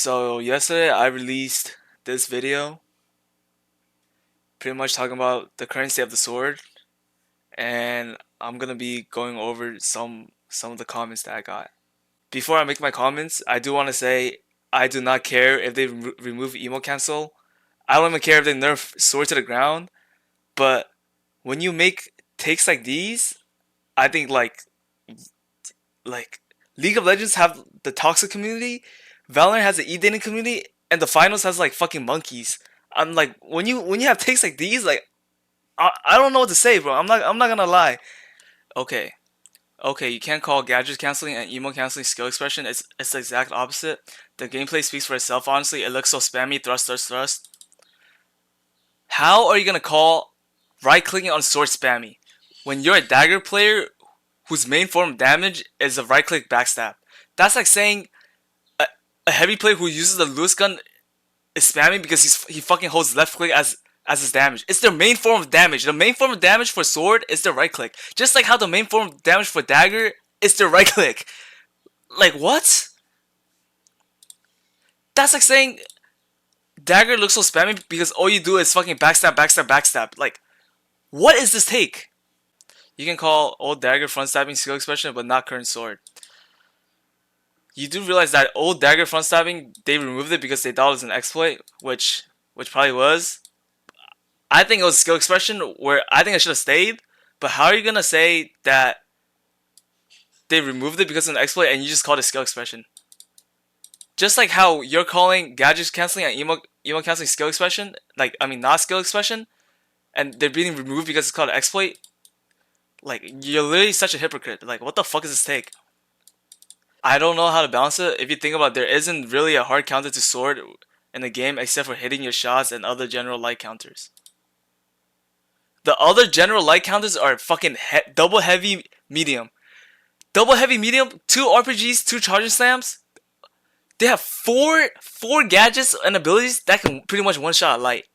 So yesterday I released this video pretty much talking about the current state of the sword, and I'm gonna be going over some of the comments that I got. Before I make my comments, I do want to say I do not care if they remove emo cancel. I don't even care if they nerf sword to the ground, but when you make takes like these, I think like League of Legends have the toxic community, Valorant has the e-dating community, and the finals has like fucking monkeys. I'm like when you have takes like these, like I don't know what to say, bro. I'm not gonna lie. Okay. Okay, you can't call gadget canceling and emo canceling skill expression. It's the exact opposite. The gameplay speaks for itself, honestly. It looks so spammy, thrust, thrust, thrust. How are you gonna call right clicking on sword spammy when you're a dagger player whose main form of damage is a right click backstab? That's like saying a, a heavy player who uses the Lewis gun is spamming because he fucking holds left click as his damage. It's their main form of damage. The main form of damage for sword is their right click. Just like how the main form of damage for dagger is their right click. Like what? That's like saying dagger looks so spammy because all you do is fucking backstab, backstab, backstab. Like, what is this take? You can call old dagger front stabbing skill expression, but not current sword. You do realize that old dagger front stabbing, they removed it because they thought it was an exploit, which probably was. I think it was skill expression where I think it should have stayed. But how are you gonna say that they removed it because of an exploit and you just called it skill expression? Just like how you're calling gadgets canceling and emo canceling skill expression, like I mean not skill expression, and they're being removed because it's called an exploit. Like you're literally such a hypocrite. Like what the fuck is this take? I don't know how to balance it. If you think about it, there isn't really a hard counter to sword in the game except for hitting your shots and other general light counters. The other general light counters are fucking double heavy medium. Double heavy medium, 2 RPGs, 2 charging slams. They have four gadgets and abilities that can pretty much one shot light.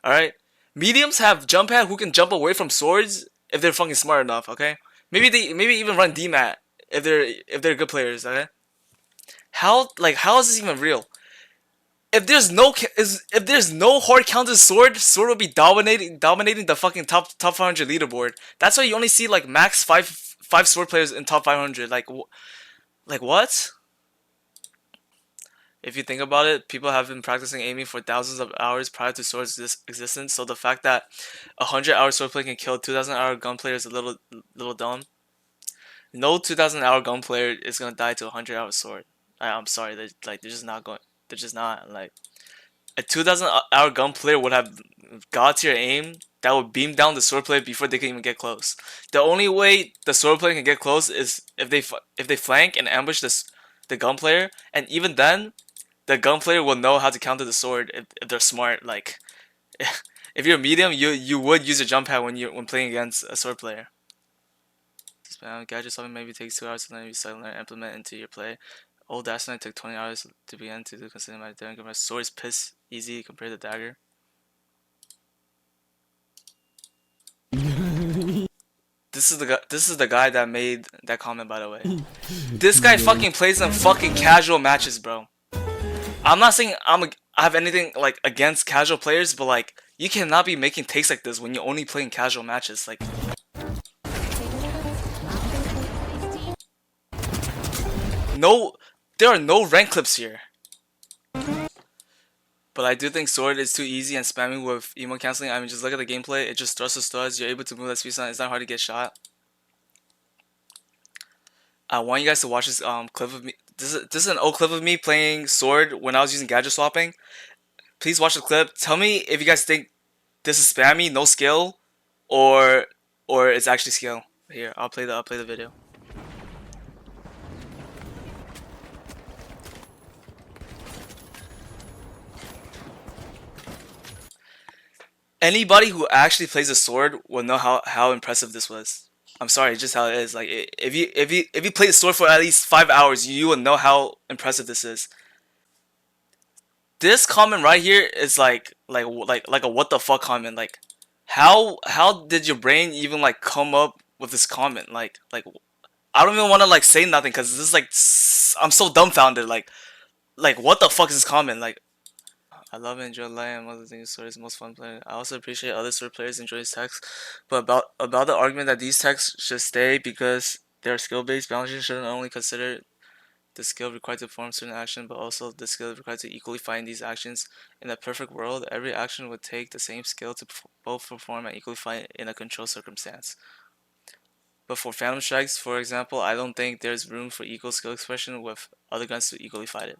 Alright? Mediums have jump pad who can jump away from swords if they're fucking smart enough, okay? Maybe even run DMAT if they're good players, okay? How is this even real? If there's no hard counter sword will be dominating the fucking top 500 leaderboard. That's why you only see like max five sword players in top 500. Like what? If you think about it, people have been practicing aiming for thousands of hours prior to sword's existence. So the fact that 100-hour swordplay can kill 2,000-hour gunplayer is a little dumb. No 2,000-hour gunplayer is gonna die to a 100-hour sword. I'm sorry, they're just not going. They're just not like. A 2,000-hour gun player would have god tier aim that would beam down the sword player before they can even get close. The only way the sword player can get close is if they flank and ambush the gun player, and even then, the gun player will know how to counter the sword if they're smart. Like, if you're medium, you would use a jump pad when playing against a sword player. Spam gadget something maybe takes 2 hours to then recycle and implement into your play. Old Dash Knight took 20 hours to begin to do considering my dagger. My sword is piss easy compared to dagger. This is the guy that made that comment, by the way. This guy fucking plays in fucking casual matches, bro. I'm not saying I have anything like against casual players, but like you cannot be making takes like this when you're only playing casual matches. Like no, there are no rank clips here. But I do think sword is too easy and spamming with emo canceling. I mean, just look at the gameplay. It just thrusts to studs. You're able to move that speed sign. It's not hard to get shot. I want you guys to watch this clip of me. This is an old clip of me playing sword when I was using gadget swapping. Please watch the clip. Tell me if you guys think this is spammy, no skill, or it's actually skill. Here, I'll play the video. Anybody who actually plays a sword will know how impressive this was. I'm sorry, it's just how it is. Like if you play the sword for at least 5 hours, you will know how impressive this is. This comment right here is like a what the fuck comment. Like how did your brain even like come up with this comment? Like I don't even want to like say nothing because this is like I'm so dumbfounded. Like Like, what the fuck is this comment? Like, I love and enjoy Lion. One of the things story is the most fun playing. I also appreciate other sword players enjoy his text, but about the argument that these texts should stay because they're skill based, balancing shouldn't only consider the skill required to perform certain action, but also the skill required to equally find these actions. In a perfect world, every action would take the same skill to both perform and equally find in a control circumstance. But for Phantom Strikes, for example, I don't think there's room for equal skill expression with other guns to equally fight it.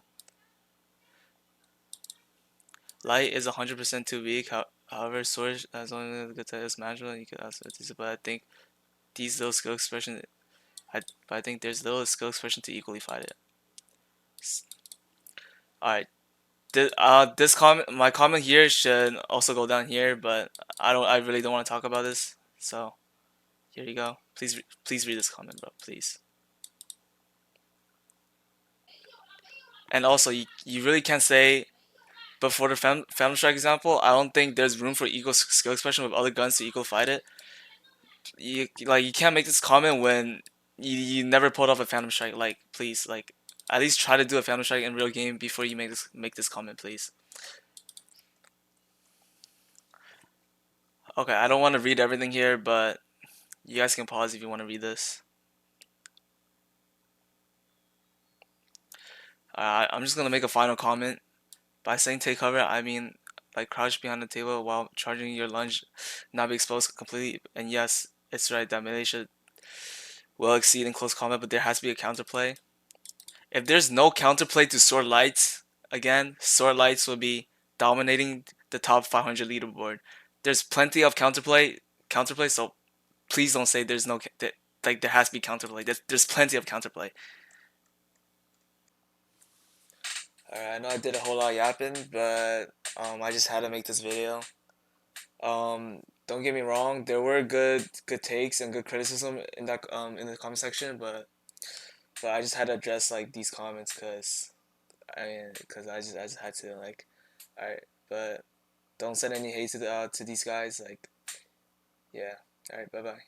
Light is 100% too weak. However, Sword has only a good type is manageable. And you could also use it, but I think these little skill expression. But I think there's little skill expression to equally fight it. All right. This comment, my comment here should also go down here, but I really don't want to talk about this. So here you go. Please read this comment, bro. Please. And also, you really can't say. But for the Phantom Strike example, I don't think there's room for equal skill expression with other guns to equal fight it. You can't make this comment when you never pulled off a Phantom Strike. Like, please, like, at least try to do a Phantom Strike in real game before you make this comment, please. Okay, I don't want to read everything here, but you guys can pause if you want to read this. I'm just gonna make a final comment. By saying take cover, I mean like crouch behind the table while charging your lunge, not be exposed completely. And yes, it's right that melee should well exceed in close combat, but there has to be a counterplay. If there's no counterplay to sword lights, again, sword lights will be dominating the top 500 leaderboard. There's plenty of counterplay. So please don't say there's no like there has to be counterplay. There's plenty of counterplay. Alright, I know I did a whole lot of yapping, but I just had to make this video. Don't get me wrong, there were good takes and good criticism in the comment section, but I just had to address like these comments because I just had to like, alright, but don't send any hate to these guys. Like, yeah, alright, bye bye.